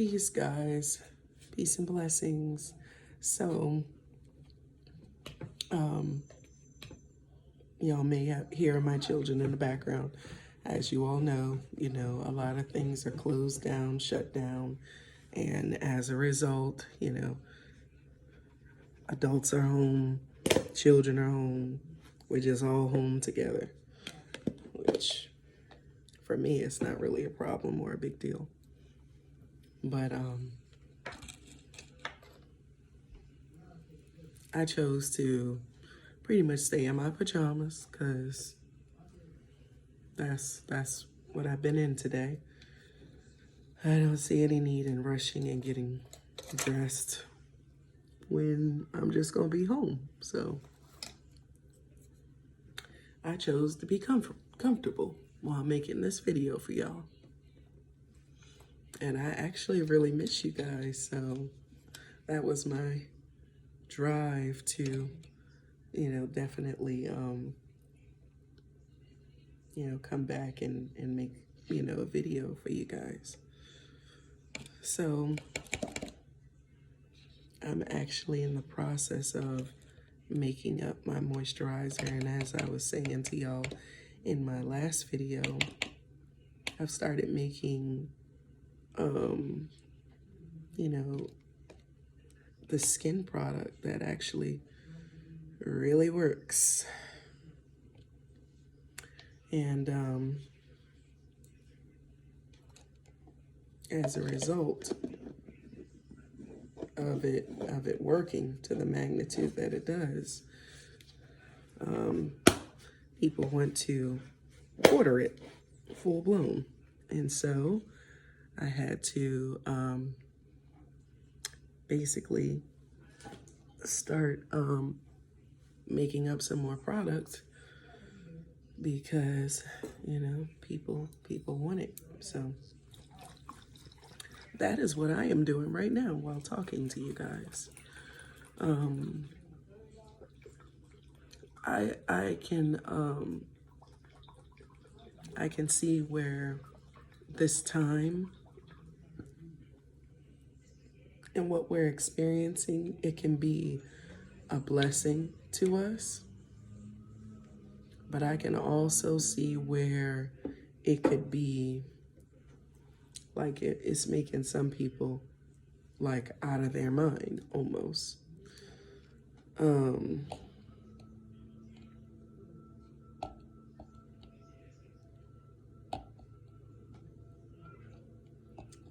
Peace, guys. Peace and blessings. So, y'all may hear my children in the background. As you all know, a lot of things are closed down, shut down. And as a result, adults are home, children are home. We're just all home together, which for me, it's not really a problem or a big deal. But, I chose to pretty much stay in my pajamas because that's what I've been in today. I don't see any need in rushing and getting dressed when I'm just gonna be home. So I chose to be comfortable while making this video for y'all. And I actually really miss you guys, so that was my drive to, definitely, come back and make, a video for you guys. So I'm actually in the process of making up my moisturizer. And as I was saying to y'all in my last video, I've started making, the skin product that actually really works. And as a result of it working to the magnitude that it does, people want to order it full blown. And so I had to basically start making up some more product because, people want it. So that is what I am doing right now while talking to you guys. I can see where this time and what we're experiencing, it can be a blessing to us. But I can also see where it could be like it's making some people like out of their mind almost.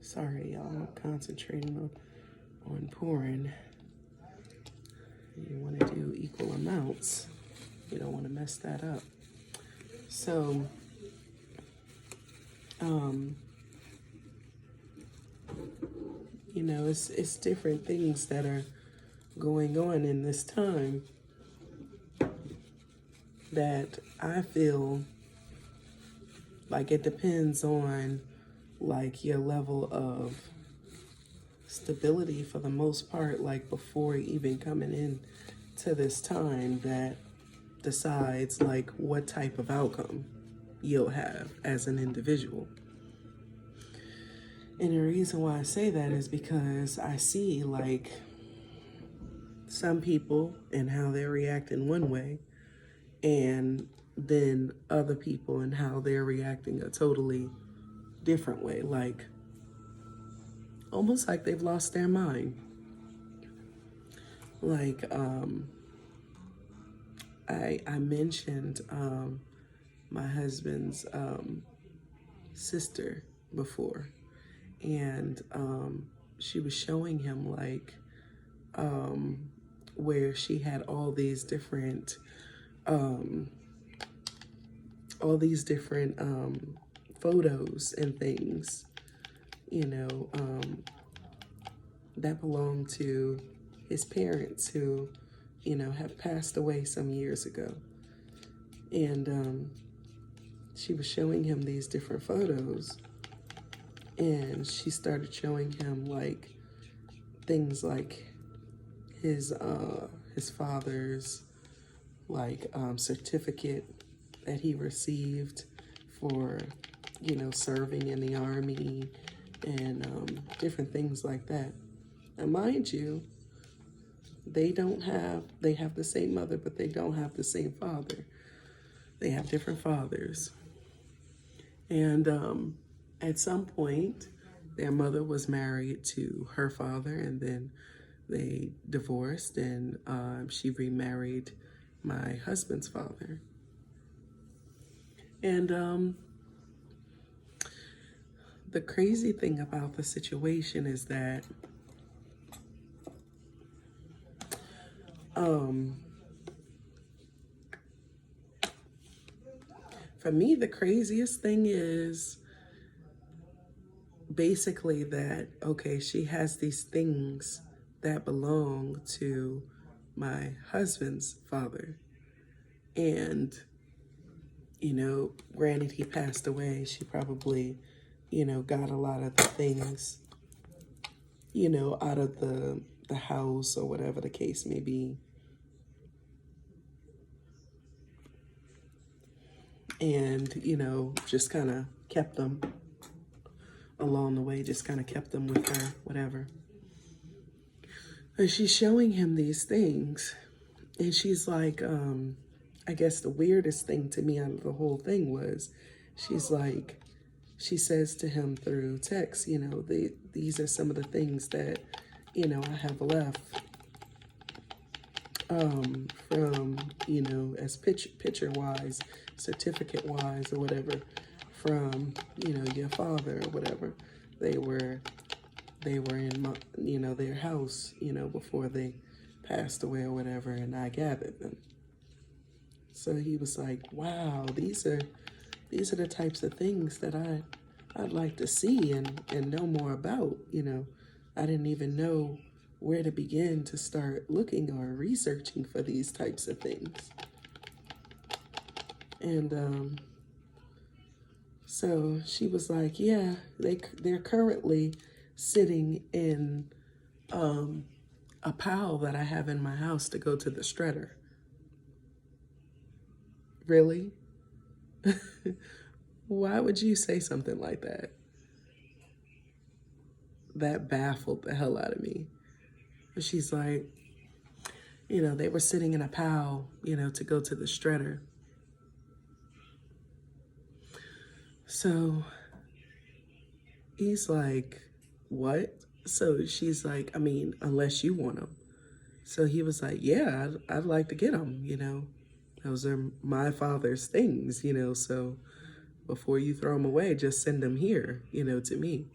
Sorry, y'all, I'm concentrating on pouring. You want to do equal amounts. You don't want to mess that up. So, it's different things that are going on in this time that I feel like it depends on like your level of stability for the most part, like before even coming in to this time that decides like what type of outcome you'll have as an individual. And the reason why I say that is because I see like some people and how they're reacting one way, and then other people and how they're reacting a totally different way, like almost like they've lost their mind. Like I mentioned my husband's sister before, and she was showing him like where she had all these different photos and things, that belonged to his parents who, have passed away some years ago. And she was showing him these different photos, and she started showing him like things like his father's like certificate that he received for serving in the army, and different things like that. Now, mind you, they have the same mother, but they don't have the same father. They have different fathers. And at some point, their mother was married to her father, and then they divorced, and she remarried my husband's father. And the crazy thing about the situation is that for me, the craziest thing is basically that, okay, she has these things that belong to my husband's father. And, granted, he passed away. She probably, got a lot of the things, out of the house or whatever the case may be. And, just kind of kept them along the way, just kind of kept them with her, whatever. And she's showing him these things. And she's like, I guess the weirdest thing to me out of the whole thing was, she's like, she says to him through text, these are some of the things that, I have left from, as picture-wise, certificate-wise, or whatever, from, your father or whatever. They were in, their house, before they passed away or whatever, and I gathered them. So he was like, wow, these are the types of things that I'd like to see and know more about. I didn't even know where to begin to start looking or researching for these types of things. And so she was like, yeah, they're currently sitting in a pile that I have in my house to go to the shredder. Really? Why would you say something like that? That baffled the hell out of me. She's like, they were sitting in a pile, to go to the shredder. So he's like, what? So she's like, unless you want them. So he was like, yeah, I'd like to get them, Those are my father's things, so before you throw them away, just send them here, to me.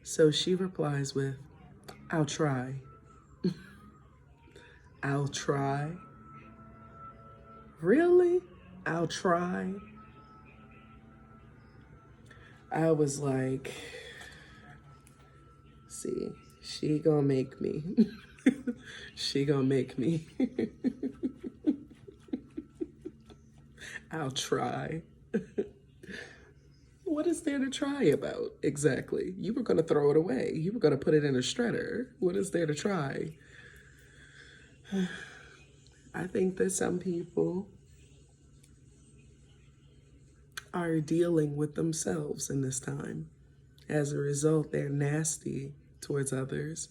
So she replies with, I'll try. I'll try? Really? I'll try? I was like, see, she gonna make me. She gonna make me. I'll try. What is there to try about exactly? You were going to throw it away. You were going to put it in a shredder. What is there to try? I think that some people are dealing with themselves in this time. As a result, they're nasty towards others,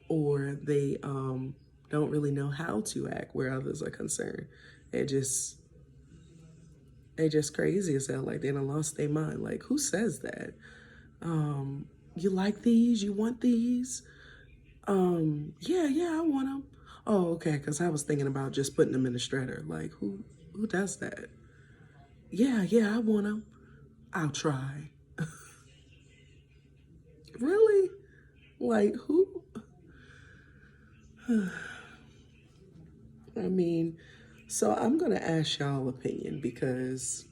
or they don't really know how to act where others are concerned. They just crazy as hell. Like, they done lost their mind. Like, who says that? You like these? You want these? Yeah, I want them. Oh, okay, because I was thinking about just putting them in the shredder. Like, who does that? Yeah, I want them. I'll try. Really? Like, who? So I'm going to ask y'all opinion because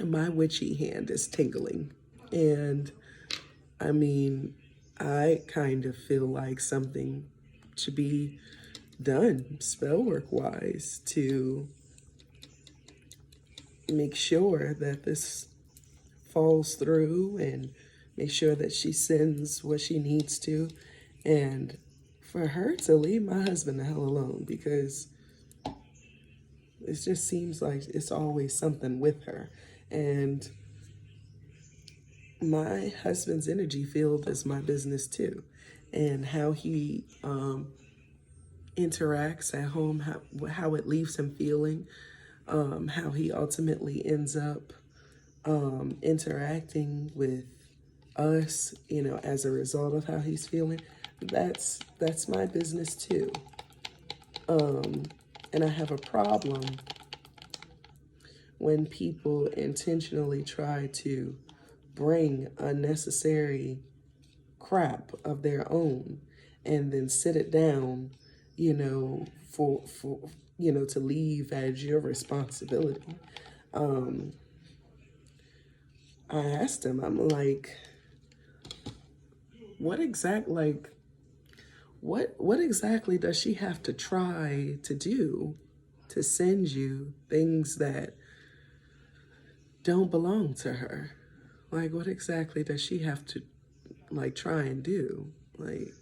my witchy hand is tingling. And, I kind of feel like something should be done spell work wise to make sure that this falls through and make sure that she sends what she needs to, and for her to leave my husband the hell alone, because it just seems like it's always something with her. And my husband's energy field is my business too. And how he interacts at home, how it leaves him feeling, how he ultimately ends up interacting with us, you know, as a result of how he's feeling. That's my business too. And I have a problem when people intentionally try to bring unnecessary crap of their own and then sit it down, you know, for you know, to leave as your responsibility. I asked him, I'm like, what exact like what exactly does she have to try to do to send you things that don't belong to her? Like, what exactly does she have to like try and do? Like,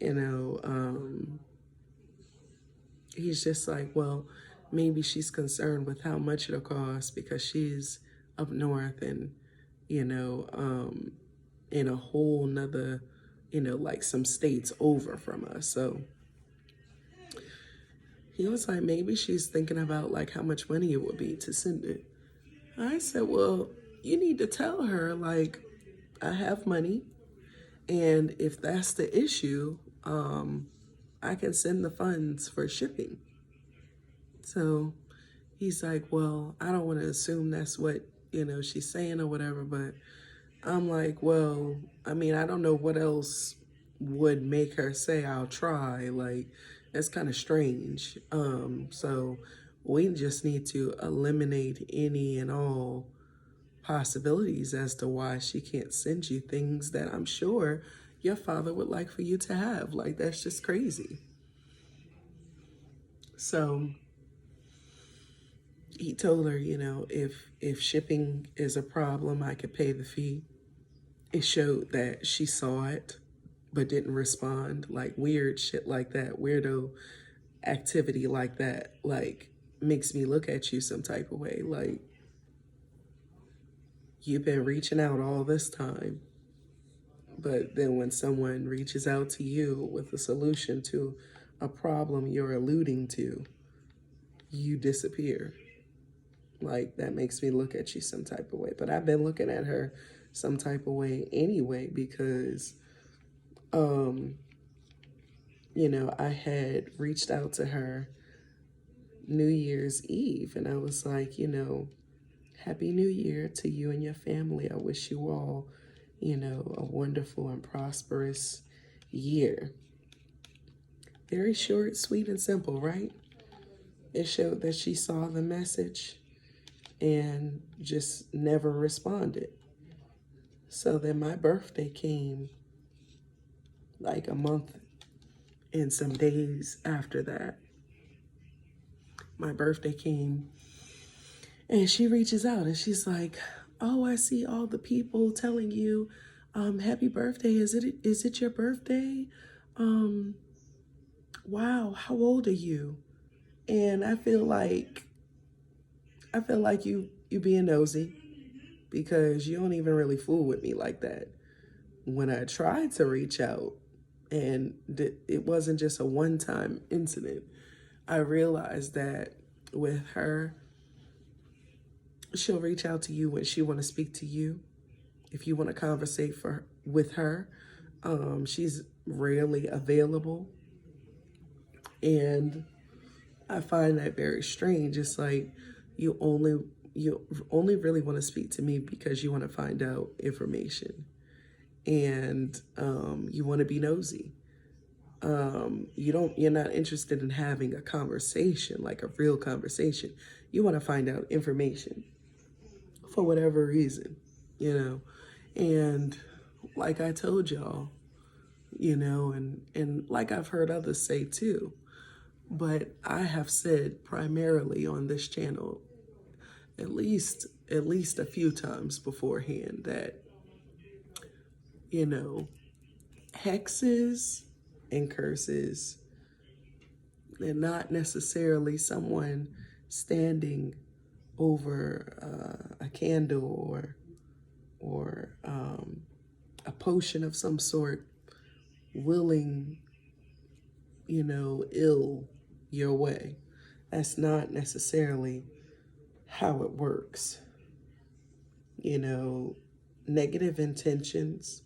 you know, he's just like, well, maybe she's concerned with how much it'll cost because she's up north and, you know, in a whole nother, you know, like some states over from us. So he was like, maybe she's thinking about like how much money it would be to send it. I said, well, you need to tell her, like, I have money. And if that's the issue, I can send the funds for shipping. So he's like, well, I don't want to assume that's what, you know, she's saying or whatever. But I'm like, well, I mean, I don't know what else would make her say I'll try. Like, that's kind of strange. So we just need to eliminate any and all possibilities as to why she can't send you things that I'm sure your father would like for you to have. Like, that's just crazy. So he told her, you know, if shipping is a problem, I could pay the fee. It showed that she saw it but didn't respond. Like, weird shit like that, weirdo activity like that, like, makes me look at you some type of way. Like, you've been reaching out all this time, but then when someone reaches out to you with a solution to a problem you're alluding to, you disappear. Like, that makes me look at you some type of way. But I've been looking at her some type of way anyway because, you know, I had reached out to her New Year's Eve and I was like, you know, Happy New Year to you and your family. I wish you all, you know, a wonderful and prosperous year. Very short, sweet, and simple, right? It showed that she saw the message and just never responded. So then my birthday came like a month and some days after that. My birthday came and she reaches out and she's like, oh, I see all the people telling you, happy birthday. Is it your birthday? Wow, how old are you? And I feel like you being nosy because you don't even really fool with me like that. When I tried to reach out and it wasn't just a one-time incident, I realized that with her, she'll reach out to you when she want to speak to you. If you want to conversate with her, she's rarely available. And I find that very strange. It's like you only really want to speak to me because you want to find out information and you want to be nosy. You're not interested in having a conversation, like a real conversation. You want to find out information for whatever reason, you know. And like I told y'all, you know, and like I've heard others say too, but I have said primarily on this channel at least a few times beforehand that, you know, hexes and curses, they're not necessarily someone standing over a candle or potion of some sort, willing, ill your way. That's not necessarily how it works. Negative intentions,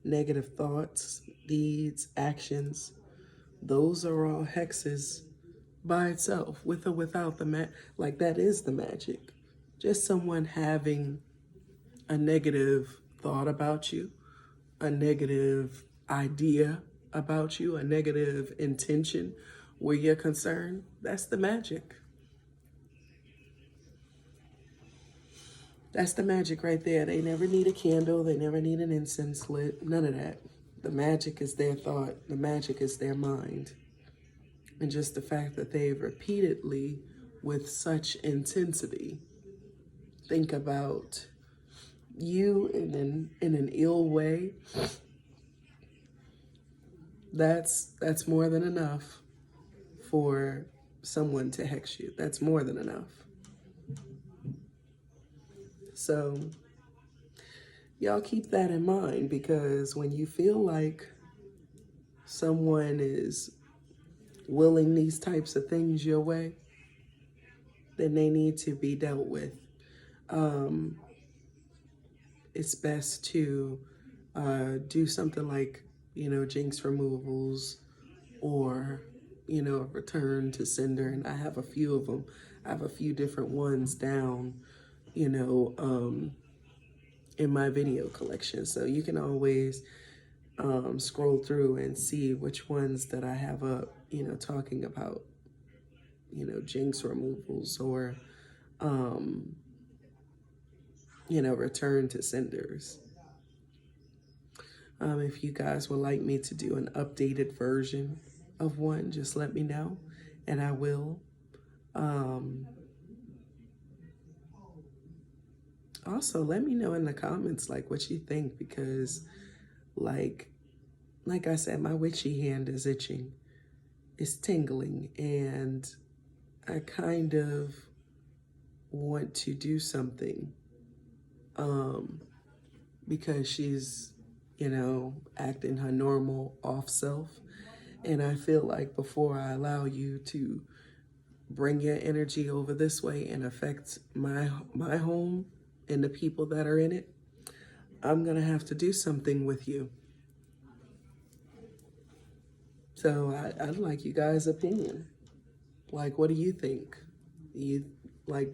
negative thoughts, deeds, actions, those are all hexes by itself, with or without the like that is the magic. Just someone having a negative thought about you, a negative idea about you, a negative intention where you're concerned, that's the magic. That's the magic right there. They never need a candle. They never need an incense lit. None of that. The magic is their thought. The magic is their mind. And just the fact that they repeatedly, with such intensity, think about you in an ill way, that's more than enough for someone to hex you. That's more than enough. So y'all keep that in mind, because when you feel like someone is willing these types of things your way, then they need to be dealt with. It's best to do something like, jinx removals, or, return to sender. And I have a few of them. I have a few different ones down, in my video collection. So you can always scroll through and see which ones that I have up, talking about, jinx removals, or, return to senders. If you guys would like me to do an updated version of one, just let me know, and I will. Also, let me know in the comments, what you think, because, like I said, my witchy hand is itching. It's tingling, and I kind of want to do something, because she's, acting her normal off self. And I feel like before I allow you to bring your energy over this way and affect my home and the people that are in it, I'm gonna have to do something with you. So I'd like you guys' opinion. What do you think? Do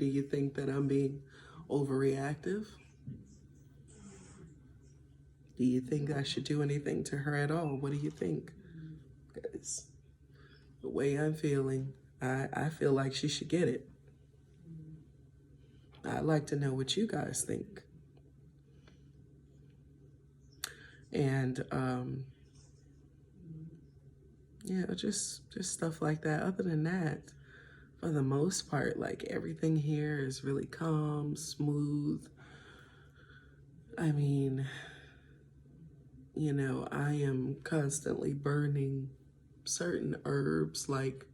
you think that I'm being overreactive? Do you think I should do anything to her at all? What do you think? Because the way I'm feeling, I feel like she should get it. I'd like to know what you guys think. And just stuff like that. Other than that, for the most part, everything here is really calm, smooth. I mean, I am constantly burning certain herbs like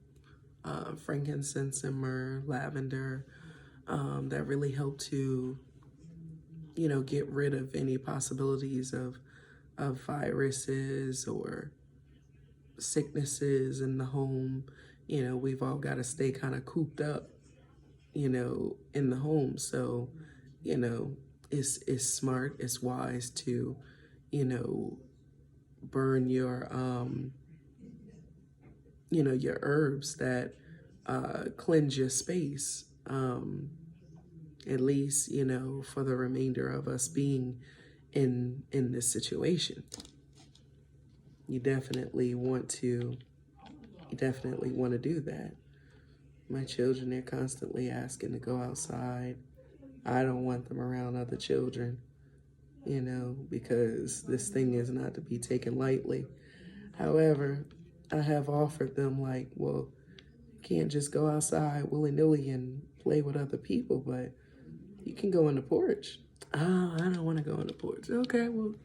frankincense and myrrh, lavender, that really help to, get rid of any possibilities of viruses or sicknesses in the home. We've all got to stay kind of cooped up, in the home. So, it's smart, it's wise to, burn your, your herbs that cleanse your space, at least, for the remainder of us being in this situation. You definitely want to do that. My children, they're constantly asking to go outside. I don't want them around other children, because this thing is not to be taken lightly. However, I have offered them well, you can't just go outside willy-nilly and play with other people, but you can go on the porch. Oh, I don't want to go on the porch. Okay, well,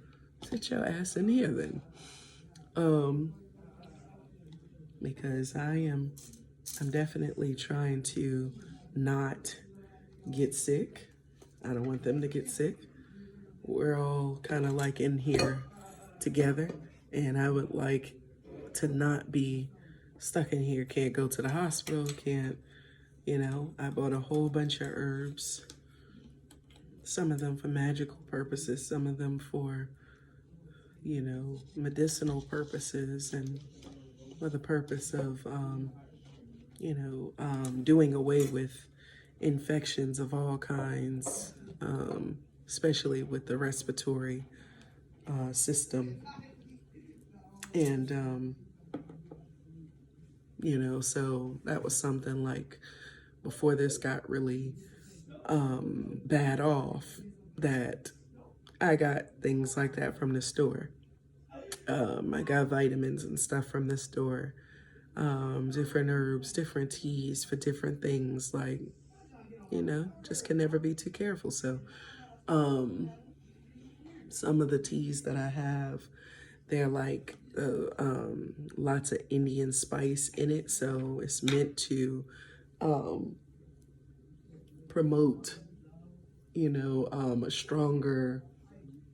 sit your ass in here then. Because I'm definitely trying to not get sick. I don't want them to get sick. We're all kind of in here together, and I would like to not be stuck in here. Can't go to the hospital, can't, I bought a whole bunch of herbs, some of them for magical purposes, some of them for, medicinal purposes, and for the purpose of, doing away with infections of all kinds, especially with the respiratory system. And, so that was something like before this got really bad off, that I got things like that from the store. I got vitamins and stuff from the store, different herbs, different teas for different things, like, just can never be too careful. So some of the teas that I have, they're like lots of Indian spice in it. So it's meant to promote, a stronger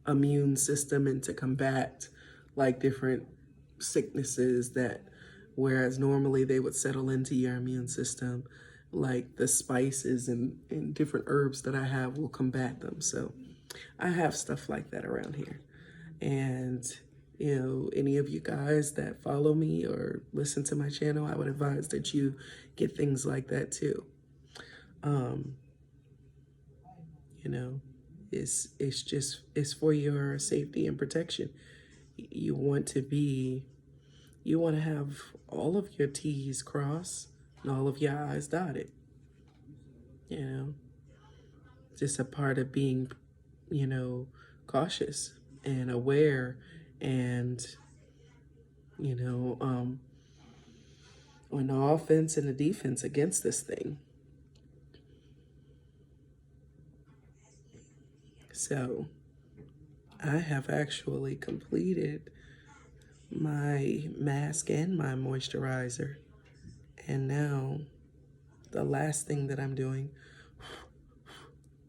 immune system, and to combat like different sicknesses that, whereas normally they would settle into your immune system, like the spices and different herbs that I have will combat them. So I have stuff like that around here. And, any of you guys that follow me or listen to my channel, I would advise that you get things like that too. It's for your safety and protection. You want to have all of your T's crossed and all of your I's dotted. Just a part of being, cautious and aware, and, on the offense and the defense against this thing. So I have actually completed my mask and my moisturizer. And now the last thing that I'm doing,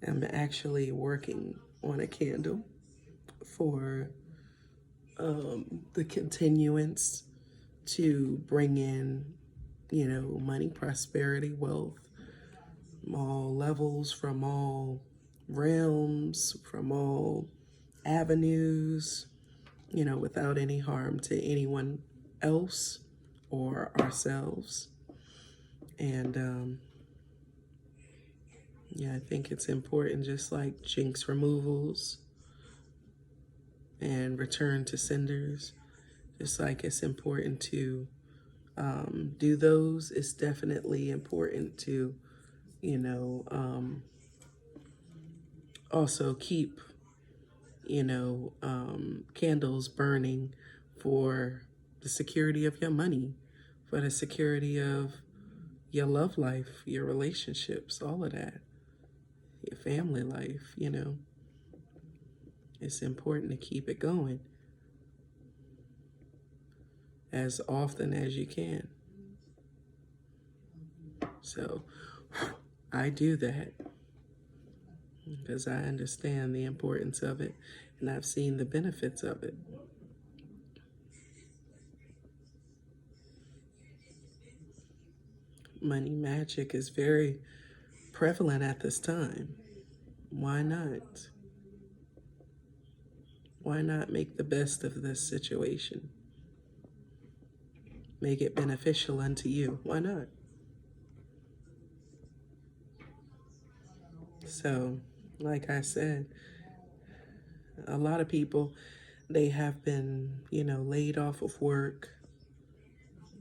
I'm actually working on a candle for the continuance to bring in, money, prosperity, wealth, from all levels, from all realms, from all avenues, without any harm to anyone else or ourselves. And I think it's important, just like jinx removals and return to senders, just like it's important to do those, it's definitely important to, also keep, candles burning for the security of your money, for the security of your love life, your relationships, all of that, your family life, It's important to keep it going as often as you can. So I do that because I understand the importance of it, and I've seen the benefits of it. Money magic is very prevalent at this time. Why not? Why not make the best of this situation? Make it beneficial unto you. Why not? So, like I said, a lot of people, they have been, laid off of work.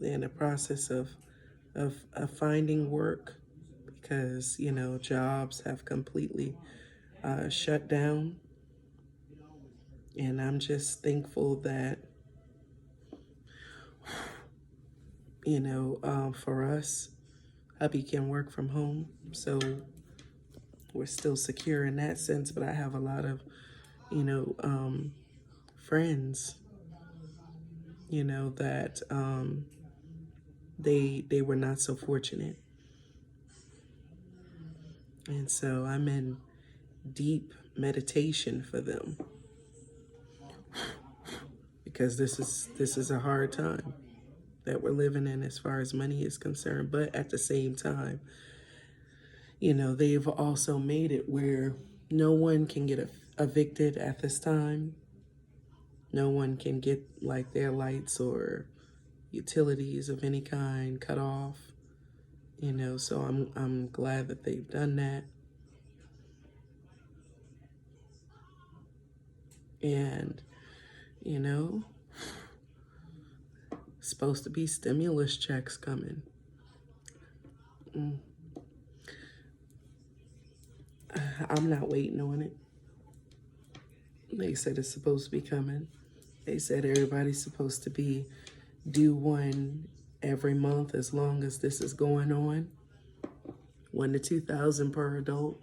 They're in the process of finding work because, jobs have completely shut down. And I'm just thankful that, for us, hubby can work from home. So we're still secure in that sense. But I have a lot of, friends, that they were not so fortunate. And so I'm in deep meditation for them. because this is a hard time that we're living in as far as money is concerned. But at the same time, you know, they've also made it where no one can get evicted at this time. No one can get like their lights or utilities of any kind cut off. You know, so I'm glad that they've done that. And, you know, supposed to be stimulus checks coming. I'm not waiting on it. They said it's supposed to be coming. They said everybody's supposed to be due one every month as long as this is going on. 1 to 2,000 per adult,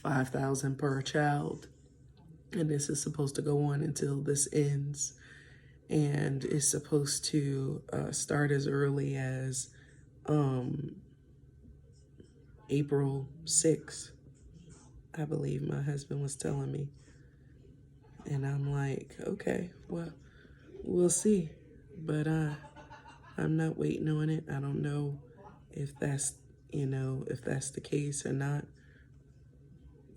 5,000 per child. And this is supposed to go on until this ends. And it's supposed to start as early as April 6th, I believe my husband was telling me. And I'm like, okay, well, we'll see. But I'm not waiting on it. I don't know if that's, you know, if that's the case or not.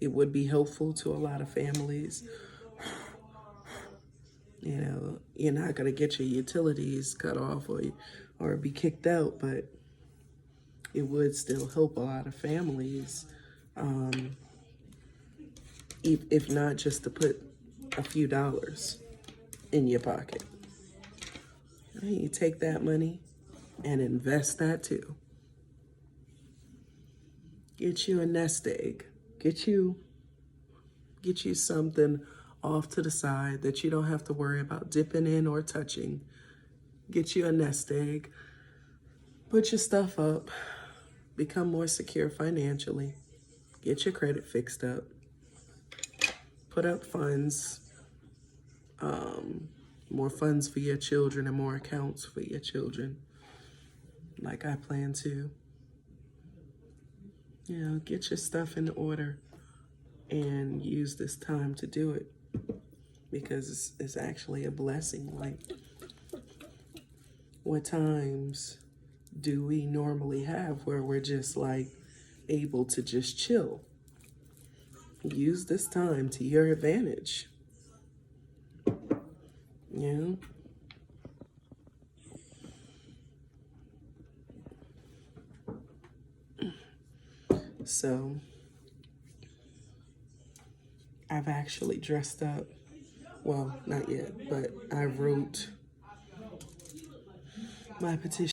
It would be helpful to a lot of families. You know, you're not going to get your utilities cut off or be kicked out, but it would still help a lot of families, if not just to put a few dollars in your pocket. And you take that money and invest that too. Get you a nest egg. Get you something off to the side that you don't have to worry about dipping in or touching. Get you a nest egg. Put your stuff up. Become more secure financially. Get your credit fixed up. Put up funds. More funds for your children and more accounts for your children. Like I plan to. You know, get your stuff in order and use this time to do it, because it's actually a blessing. Like, what times do we normally have where we're just like able to just chill? Use this time to your advantage. You know? So I've actually dressed up. Well, not yet, but I wrote my petition